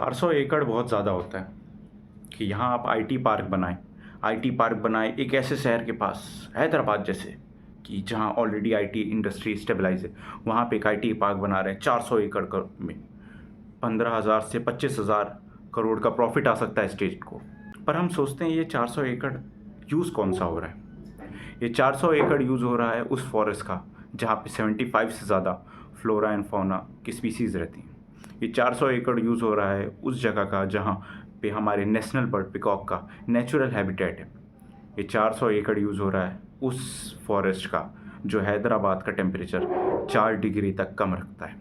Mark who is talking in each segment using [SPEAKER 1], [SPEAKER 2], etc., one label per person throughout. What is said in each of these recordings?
[SPEAKER 1] 400 एकड़ बहुत ज़्यादा होता है कि यहाँ आप आईटी पार्क बनाएं। आईटी पार्क बनाएं एक ऐसे शहर के पास, हैदराबाद जैसे, कि जहाँ ऑलरेडी आईटी इंडस्ट्री स्टेबलाइज है। वहाँ पे एक आईटी पार्क बना रहे हैं 400 एकड़ में 15,000 से 25,000 करोड़ का प्रॉफिट आ सकता है स्टेट को। पर हम सोचते हैं ये 400 एकड़ यूज़ कौन सा हो रहा है? ये 400 एकड़ यूज़ हो रहा है उस फॉरेस्ट का जहाँ पे 75 से ज़्यादा फ्लोरा एंड फौना की स्पीसीज़ रहती हैं। ये 400 एकड़ यूज़ हो रहा है उस जगह का जहाँ पे हमारे नेशनल बर्ड पिकॉक का नेचुरल हैबिटेट है। ये 400 एकड़ यूज़ हो रहा है उस फॉरेस्ट का जो हैदराबाद का टेम्परेचर 4 डिग्री तक कम रखता है।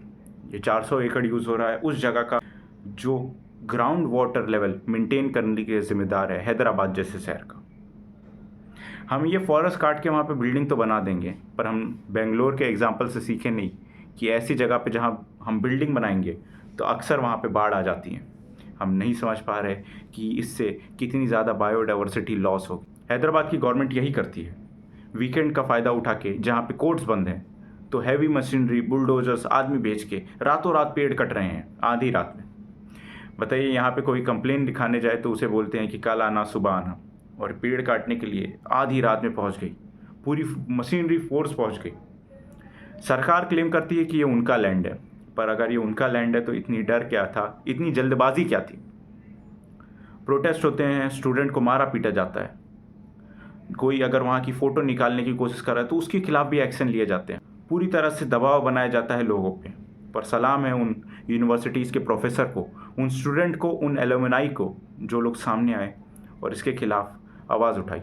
[SPEAKER 1] ये 400 एकड़ यूज़ हो रहा है उस जगह का जो ग्राउंड वाटर लेवल मेंटेन करने के जिम्मेदार है हैदराबाद जैसे शहर का। हम ये फॉरेस्ट काट के वहाँ पे बिल्डिंग तो बना देंगे, पर हम बेंगलोर के एग्जांपल से सीखे नहीं कि ऐसी जगह पे जहाँ हम बिल्डिंग बनाएंगे तो अक्सर वहाँ पे बाढ़ आ जाती है। हम नहीं समझ पा रहे कि इससे कितनी ज़्यादा बायोडाइवर्सिटी लॉस होगी। हैदराबाद की गवर्नमेंट यही करती है, वीकेंड का फ़ायदा उठा के जहाँ पे कोर्ट्स बंद हैं तो हैवी मशीनरी बुलडोजर्स आदमी भेज के रातों रात पेड़ कट रहे हैं आधी रात में। बताइए, यहाँ पे कोई कंप्लेन दिखाने जाए तो उसे बोलते हैं कि कल आना सुबह आना, और पेड़ काटने के लिए आधी रात में पहुँच गई, पूरी मशीनरी फोर्स पहुँच गई। सरकार क्लेम करती है कि ये उनका लैंड है, पर अगर ये उनका लैंड है तो इतनी डर क्या था, इतनी जल्दबाजी क्या थी? प्रोटेस्ट होते हैं, स्टूडेंट को मारा पीटा जाता है, कोई अगर वहाँ की फ़ोटो निकालने की कोशिश कर रहा है तो उसके खिलाफ भी एक्शन लिए जाते हैं। पूरी तरह से दबाव बनाया जाता है लोगों पे। पर सलाम है उन यूनिवर्सिटीज़ के प्रोफेसर को, उन स्टूडेंट को, उन एलुमनाई को जो लोग सामने आए और इसके खिलाफ आवाज़ उठाई।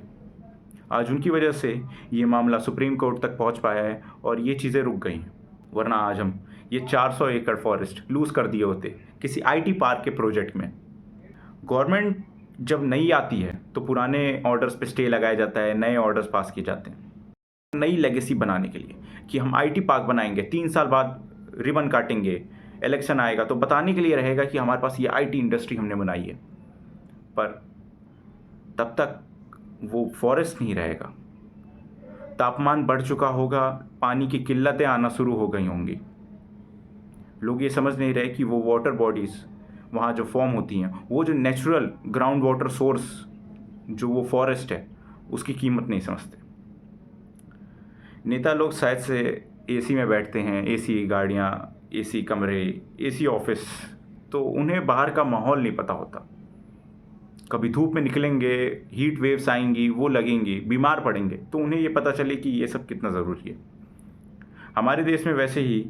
[SPEAKER 1] आज उनकी वजह से ये मामला सुप्रीम कोर्ट तक पहुंच पाया है और ये चीज़ें रुक गई हैं, वरना आज हम ये 400 एकड़ फॉरेस्ट लूज़ कर दिए होते किसी आईटी पार्क के प्रोजेक्ट में। गवर्नमेंट जब नई आती है तो पुराने ऑर्डर्स पे स्टे लगाया जाता है, नए ऑर्डर्स पास किए जाते हैं नई लेगेसी बनाने के लिए कि हम आईटी पार्क बनाएंगे, 3 साल बाद रिबन काटेंगे, इलेक्शन आएगा तो बताने के लिए रहेगा कि हमारे पास ये आईटी इंडस्ट्री हमने बनाई है। पर तब तक वो फॉरेस्ट नहीं रहेगा, तापमान बढ़ चुका होगा, पानी की किल्लतें आना शुरू हो गई होंगी। लोग ये समझ नहीं रहे कि वो वाटर बॉडीज़ वहाँ जो फॉर्म होती हैं, वो जो नेचुरल ग्राउंड वाटर सोर्स जो वो फॉरेस्ट है, उसकी कीमत नहीं समझते। नेता लोग शायद से एसी में बैठते हैं, एसी गाड़ियाँ, एसी कमरे, एसी ऑफिस, तो उन्हें बाहर का माहौल नहीं पता होता। कभी धूप में निकलेंगे, हीट वेव्स आएंगी, वो लगेंगी, बीमार पड़ेंगे, तो उन्हें ये पता चले कि ये सब कितना ज़रूरी है। हमारे देश में वैसे ही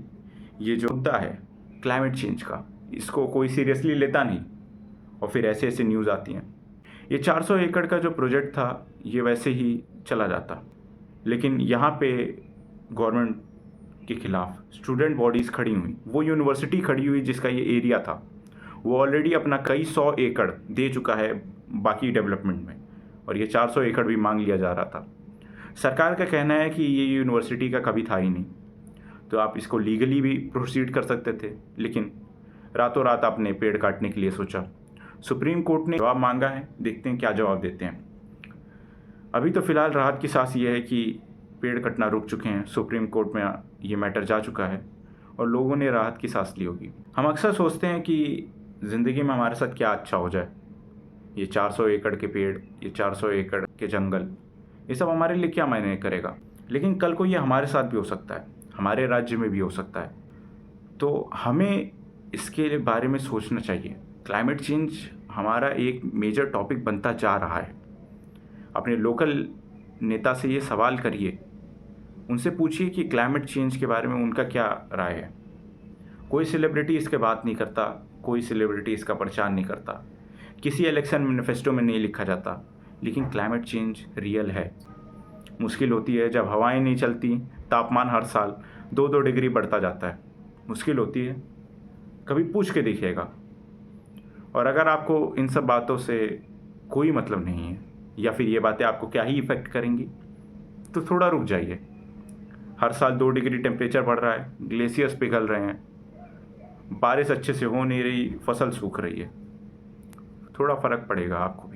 [SPEAKER 1] ये जो मुद्दा है क्लाइमेट चेंज का, इसको कोई सीरियसली लेता नहीं और फिर ऐसे ऐसे न्यूज़ आती हैं। ये 400 एकड़ का जो प्रोजेक्ट था ये वैसे ही चला जाता, लेकिन यहाँ पे गवर्नमेंट के खिलाफ स्टूडेंट बॉडीज़ खड़ी हुई, वो यूनिवर्सिटी खड़ी हुई जिसका ये एरिया था, वो ऑलरेडी अपना कई 100 एकड़ दे चुका है बाकी डेवलपमेंट में, और ये 400 एकड़ भी मांग लिया जा रहा था। सरकार का कहना है कि ये यूनिवर्सिटी का कभी था ही नहीं, तो आप इसको लीगली भी प्रोसीड कर सकते थे, लेकिन रातों रात आपने पेड़ काटने के लिए सोचा। सुप्रीम कोर्ट ने जवाब मांगा है, देखते हैं क्या जवाब देते हैं। अभी तो फ़िलहाल राहत की सांस ये है कि पेड़ कटना रुक चुके हैं, सुप्रीम कोर्ट में ये मैटर जा चुका है और लोगों ने राहत की सांस ली होगी। हम अक्सर सोचते हैं कि ज़िंदगी में हमारे साथ क्या अच्छा हो जाए, ये 400 एकड़ के पेड़, ये 400 एकड़ के जंगल, ये सब हमारे लिए क्या मायने करेगा। लेकिन कल को ये हमारे साथ भी हो सकता है, हमारे राज्य में भी हो सकता है, तो हमें इसके बारे में सोचना चाहिए। क्लाइमेट चेंज हमारा एक मेजर टॉपिक बनता जा रहा है। अपने लोकल नेता से ये सवाल करिए, उनसे पूछिए कि क्लाइमेट चेंज के बारे में उनका क्या राय है। कोई सेलिब्रिटी इसके बात नहीं करता, कोई सेलिब्रिटी इसका प्रचार नहीं करता, किसी इलेक्शन मैनिफेस्टो में नहीं लिखा जाता, लेकिन क्लाइमेट चेंज रियल है। मुश्किल होती है जब हवाएं नहीं चलती, तापमान हर साल 2-2 डिग्री बढ़ता जाता है, मुश्किल होती है। कभी पूछ के देखिएगा। और अगर आपको इन सब बातों से कोई मतलब नहीं है, या फिर ये बातें आपको क्या ही इफ़ेक्ट करेंगी, तो थोड़ा रुक जाइए। हर साल 2 डिग्री टेम्परेचर बढ़ रहा है, ग्लेशियर्स पिघल रहे हैं, बारिश अच्छे से हो नहीं रही, फसल सूख रही है, थोड़ा फ़र्क पड़ेगा आपको।